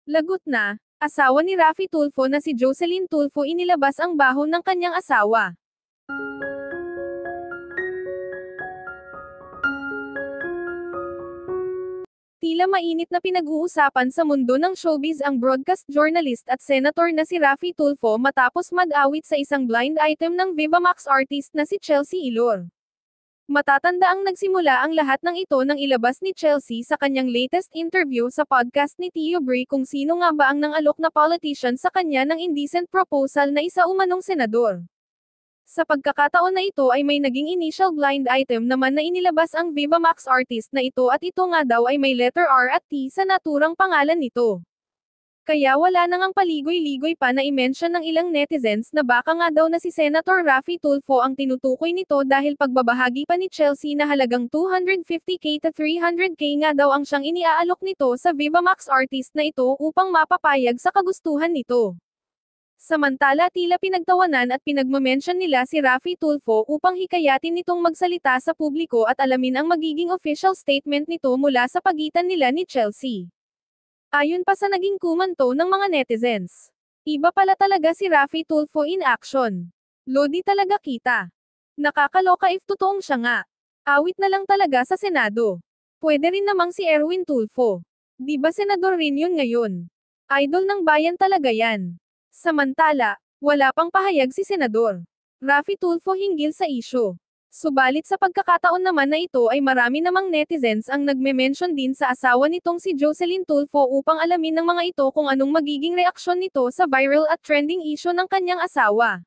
Lagot na, asawa ni Raffy Tulfo na si Jocelyn Tulfo inilabas ang baho ng kanyang asawa. Tila mainit na pinag-uusapan sa mundo ng showbiz ang broadcast journalist at senator na si Raffy Tulfo matapos mag-awit sa isang blind item ng Viva Max artist na si Chelsea Ilor. Matatanda ang nagsimula ang lahat ng ito nang ilabas ni Chelsea sa kanyang latest interview sa podcast ni Tio Brie kung sino nga ba ang nangalok na politician sa kanya ng indecent proposal na isa umanong senador. Sa pagkakataon na ito ay may naging initial blind item naman na inilabas ang Viva Max artist na ito at ito nga daw ay may letter R at T sa naturang pangalan nito. Kaya wala nang ang paligoy-ligoy pa na i-mention ng ilang netizens na baka nga daw na si Senator Raffy Tulfo ang tinutukoy nito dahil pagbabahagi pa ni Chelsea na halagang 250k to 300k nga daw ang siyang iniaalok nito sa Viva Max artist na ito upang mapapayag sa kagustuhan nito. Samantala tila pinagtawanan at pinagmamention nila si Raffy Tulfo upang hikayatin nitong magsalita sa publiko at alamin ang magiging official statement nito mula sa pagitan nila ni Chelsea. Ayon pa sa naging kumanto ng mga netizens, iba pala talaga si Raffy Tulfo in action. Lodi talaga kita. Nakakaloka if totoong siya nga. Awit na lang talaga sa Senado. Pwede rin namang si Erwin Tulfo. Di ba senador rin yun ngayon? Idol ng bayan talaga yan. Samantala, wala pang pahayag si Senador Raffy Tulfo hinggil sa isyu. Subalit sa pagkakataon naman na ito ay marami namang netizens ang nagme-mention din sa asawa nitong si Jocelyn Tulfo upang alamin ng mga ito kung anong magiging reaksyon nito sa viral at trending issue ng kanyang asawa.